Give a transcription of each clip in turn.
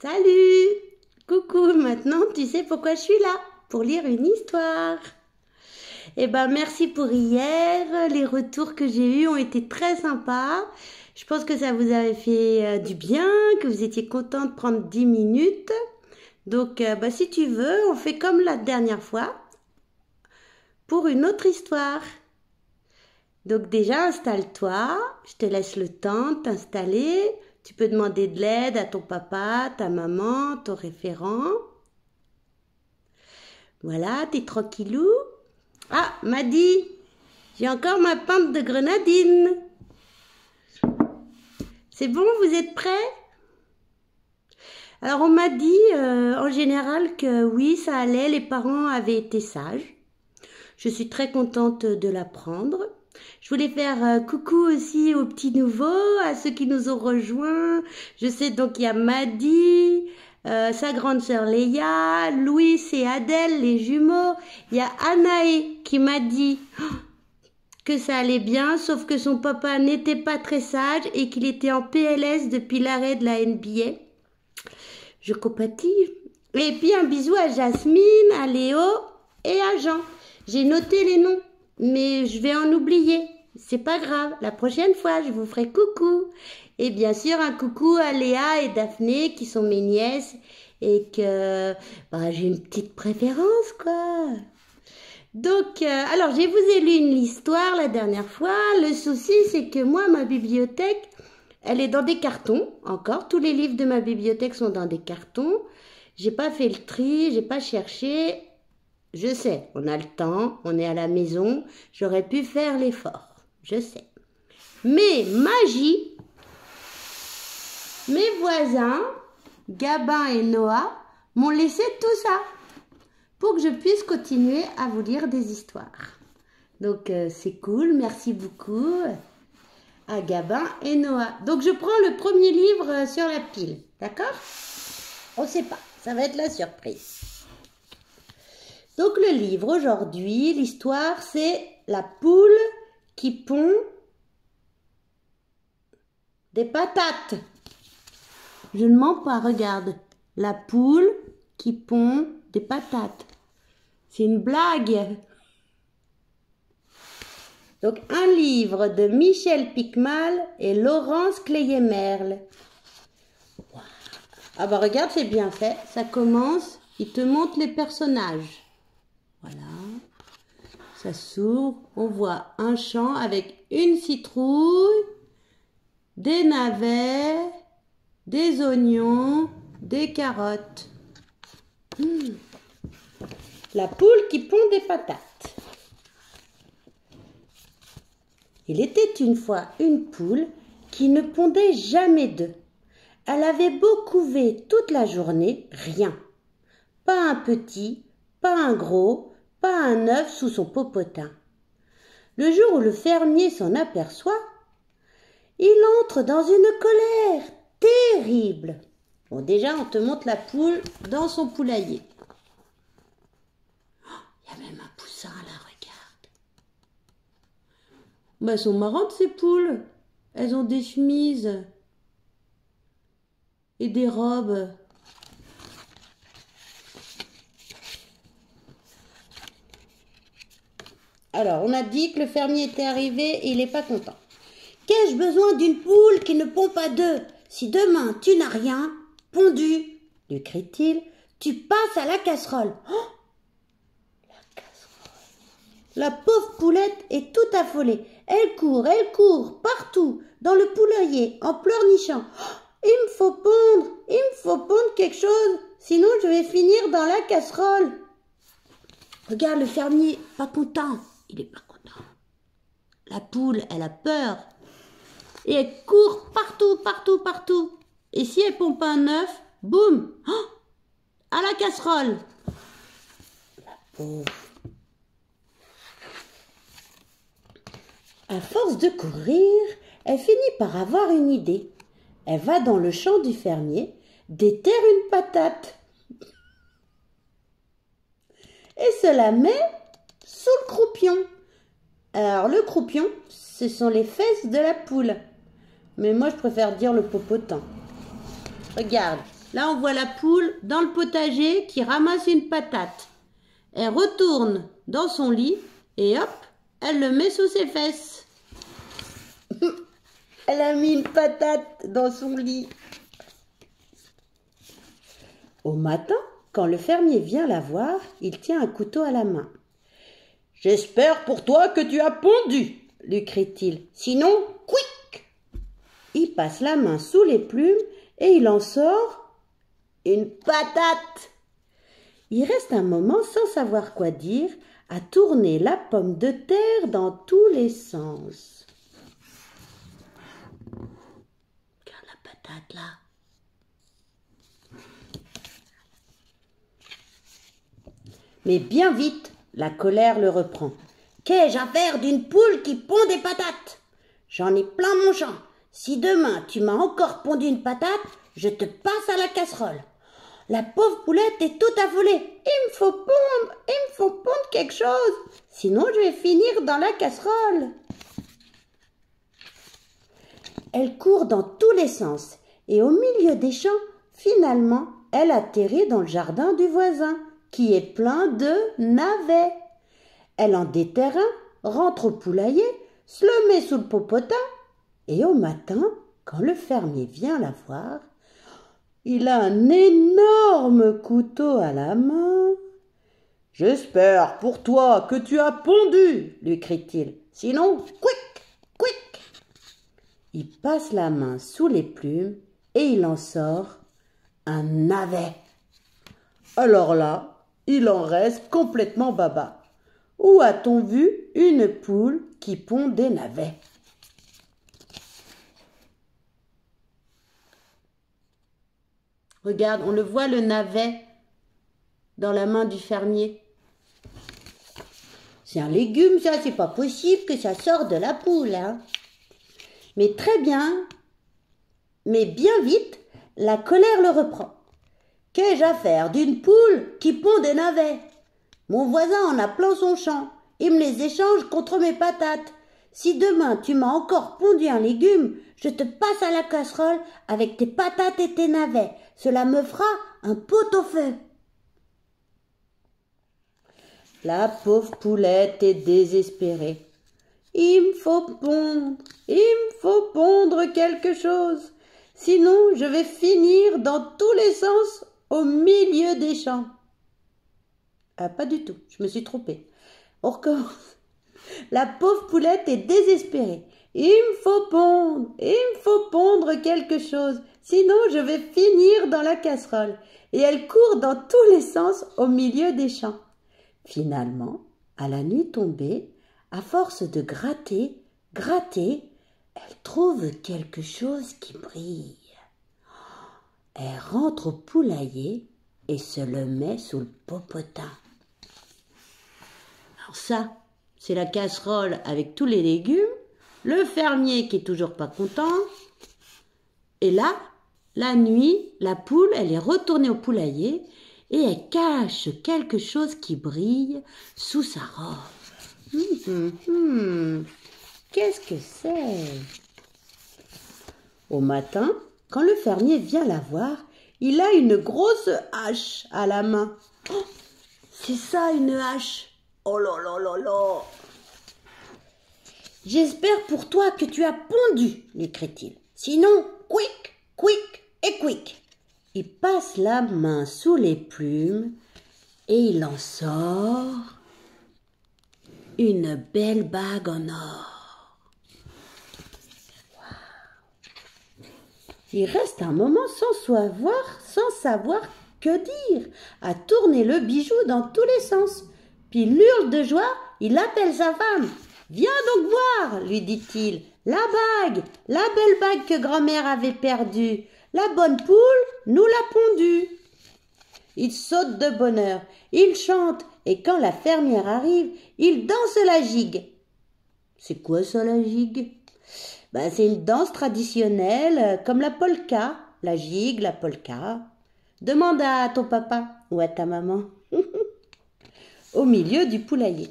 Salut! Coucou, maintenant tu sais pourquoi je suis là, pour lire une histoire. Eh ben merci pour hier, les retours que j'ai eus ont été très sympas. Je pense que ça vous avait fait du bien, que vous étiez content de prendre 10 minutes. Donc si tu veux, on fait comme la dernière fois, pour une autre histoire. Donc déjà, installe-toi, je te laisse le temps de t'installer. Tu peux demander de l'aide à ton papa, ta maman, ton référent. Voilà, t'es tranquillou. Ah, Madi, j'ai encore ma pinte de grenadine. C'est bon, vous êtes prêts? Alors on m'a dit en général que oui, ça allait, les parents avaient été sages. Je suis très contente de l'apprendre. Je voulais faire coucou aussi aux petits nouveaux, à ceux qui nous ont rejoints. Je sais donc il y a Madi, sa grande sœur Léa, Louis et Adèle, les jumeaux. Il y a Anaé qui m'a dit que ça allait bien, sauf que son papa n'était pas très sage et qu'il était en PLS depuis l'arrêt de la NBA. Je compatis. Et puis un bisou à Jasmine, à Léo et à Jean. J'ai noté les noms, mais je vais en oublier. C'est pas grave, la prochaine fois, je vous ferai coucou. Et bien sûr, un coucou à Léa et Daphné, qui sont mes nièces, et que j'ai une petite préférence, quoi. Donc, alors, je vous ai lu une histoire la dernière fois. Le souci, c'est que moi, ma bibliothèque, elle est dans des cartons, encore. Tous les livres de ma bibliothèque sont dans des cartons. J'ai pas fait le tri, j'ai pas cherché. Je sais, on a le temps, on est à la maison, j'aurais pu faire l'effort, je sais. Mais magie, mes voisins, Gabin et Noah, m'ont laissé tout ça pour que je puisse continuer à vous lire des histoires. Donc c'est cool, merci beaucoup à Gabin et Noah. Donc je prends le premier livre sur la pile, d'accord? On ne sait pas, ça va être la surprise. Donc le livre aujourd'hui, l'histoire, c'est la poule qui pond des patates. Je ne mens pas, regarde. La poule qui pond des patates. C'est une blague. Donc un livre de Michel Piquemal et Laurence Cléier-Merle. Wow. Ah bah regarde, c'est bien fait. Ça commence, il te montre les personnages. Voilà, ça s'ouvre, on voit un champ avec une citrouille, des navets, des oignons, des carottes. La poule qui pond des patates. Il était une fois une poule qui ne pondait jamais d'œufs. Elle avait beau couver toute la journée, rien. Pas un petit, pas un gros, pas un œuf sous son popotin. Le jour où le fermier s'en aperçoit, il entre dans une colère terrible. Bon, déjà, on te montre la poule dans son poulailler. Il y a même un poussin là, regarde. Elles sont marrantes ces poules. Elles ont des chemises et des robes. Alors, on a dit que le fermier était arrivé et il n'est pas content. Qu'ai-je besoin d'une poule qui ne pond pas d'œufs? Si demain tu n'as rien pondu, lui crie-t-il, tu passes à la casserole. Oh, la casserole. La pauvre poulette est tout affolée. Elle court partout dans le poulailler en pleurnichant. Oh, il me faut pondre quelque chose, sinon je vais finir dans la casserole. Regarde le fermier, pas content. Il n'est pas content. La poule, elle a peur. Et elle court partout. Et si elle pompe un œuf, boum, oh, à la casserole. La pauvre. À force de courir, elle finit par avoir une idée. Elle va dans le champ du fermier, déterre une patate. Et se la met sous le croupion. Alors le croupion, ce sont les fesses de la poule. Mais moi je préfère dire le popotin. Regarde, Là, on voit la poule dans le potager qui ramasse une patate. Elle retourne dans son lit et hop, elle le met sous ses fesses. Elle a mis une patate dans son lit. Au matin, quand le fermier vient la voir, il tient un couteau à la main. « J'espère pour toi que tu as pondu, lui crie-t-il. Sinon, quick !» Il passe la main sous les plumes et il en sort une patate. Il reste un moment sans savoir quoi dire, à tourner la pomme de terre dans tous les sens. Regarde la patate là. Mais bien vite, la colère le reprend. Qu'ai-je à faire d'une poule qui pond des patates? J'en ai plein mon champ. Si demain tu m'as encore pondu une patate, je te passe à la casserole. La pauvre poulette est toute affolée. Il me faut pondre quelque chose. Sinon je vais finir dans la casserole. Elle court dans tous les sens et au milieu des champs, finalement, elle atterrit dans le jardin du voisin, qui est plein de navets. Elle en déterre un, rentre au poulailler, se le met sous le popotin, et au matin, quand le fermier vient la voir, il a un énorme couteau à la main. « J'espère pour toi que tu as pondu, lui crie-t-il. Sinon, quick, quick !» Il passe la main sous les plumes et il en sort un navet. Alors là, il en reste complètement baba. Où a-t-on vu une poule qui pond des navets? Regarde, on le voit le navet dans la main du fermier. C'est un légume, ça, c'est pas possible que ça sorte de la poule, hein. Mais très bien, mais bien vite, la colère le reprend. Qu'ai-je à faire d'une poule qui pond des navets? Mon voisin en a plein son champ. Il me les échange contre mes patates. Si demain tu m'as encore pondu un légume, je te passe à la casserole avec tes patates et tes navets. Cela me fera un pot-au-feu. La pauvre poulette est désespérée. Il me faut pondre quelque chose. Sinon, je vais finir dans tous les sens au milieu des champs. Ah, pas du tout, je me suis trompée. On recommence. La pauvre poulette est désespérée. Il me faut pondre quelque chose. Sinon, je vais finir dans la casserole. Et elle court dans tous les sens au milieu des champs. Finalement, à la nuit tombée, à force de gratter, elle trouve quelque chose qui brille. Elle rentre au poulailler et se le met sous le popotin. Alors ça, c'est la casserole avec tous les légumes, le fermier qui est toujours pas content. Et là, la nuit, la poule, elle est retournée au poulailler et elle cache quelque chose qui brille sous sa robe. Qu'est-ce que c'est? Au matin, quand le fermier vient la voir, il a une grosse hache à la main. Oh, c'est ça une hache. Oh là là là là. J'espère pour toi que tu as pondu, lui crie-t-il. Sinon, quick, quick et quick. Il passe la main sous les plumes et il en sort une belle bague en or. Wow. Il reste un moment sans savoir que dire, à tourner le bijou dans tous les sens. Puis il hurle de joie, il appelle sa femme. « Viens donc voir, lui dit-il, la belle bague que grand-mère avait perdue. La bonne poule nous l'a pondue. » Il saute de bonheur, il chante, et quand la fermière arrive, il danse la gigue. C'est quoi ça, la gigue? C'est une danse traditionnelle, comme la polka, la gigue, la polka. Demande à ton papa ou à ta maman. Au milieu du poulailler.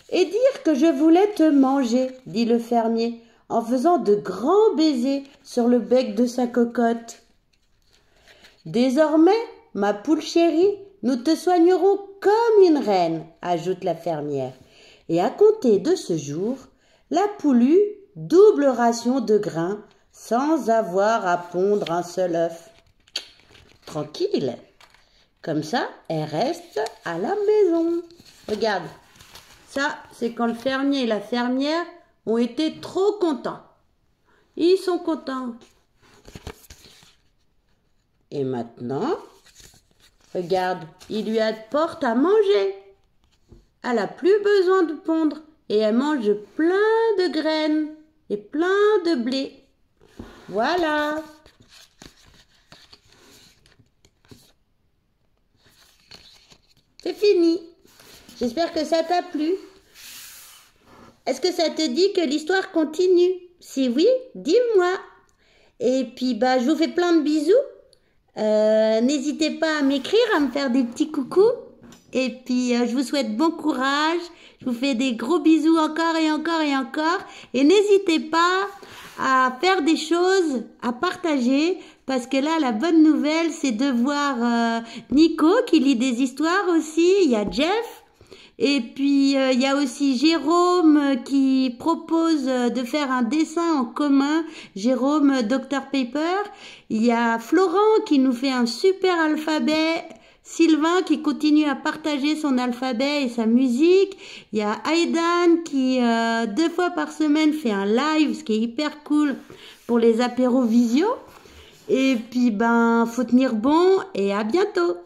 Et dire que je voulais te manger, dit le fermier, en faisant de grands baisers sur le bec de sa cocotte. Désormais, ma poule chérie, nous te soignerons comme une reine, ajoute la fermière. Et à compter de ce jour, la poule eut double ration de grains sans avoir à pondre un seul œuf. Tranquille. Comme ça, elle reste à la maison. Regarde, ça, c'est quand le fermier et la fermière ont été trop contents. Ils sont contents. Et maintenant, regarde, il lui apporte à manger. Elle n'a plus besoin de pondre et elle mange plein de graines et plein de blé. Voilà. C'est fini. J'espère que ça t'a plu. Est-ce que ça te dit que l'histoire continue? Si oui, dis-moi. Et puis, je vous fais plein de bisous. N'hésitez pas à m'écrire, à me faire des petits coucous. Et puis, je vous souhaite bon courage. Je vous fais des gros bisous encore et encore et encore. Et n'hésitez pas à faire des choses, à partager. Parce que là, la bonne nouvelle, c'est de voir Nico qui lit des histoires aussi. Il y a Jeff. Et puis, il y a aussi Jérôme qui propose de faire un dessin en commun. Jérôme, Dr Pepper. Il y a Florent qui nous fait un super alphabet. Sylvain qui continue à partager son alphabet et sa musique. Il y a Aidan qui 2 fois par semaine fait un live, ce qui est hyper cool pour les apéros visio. Et puis, faut tenir bon et à bientôt.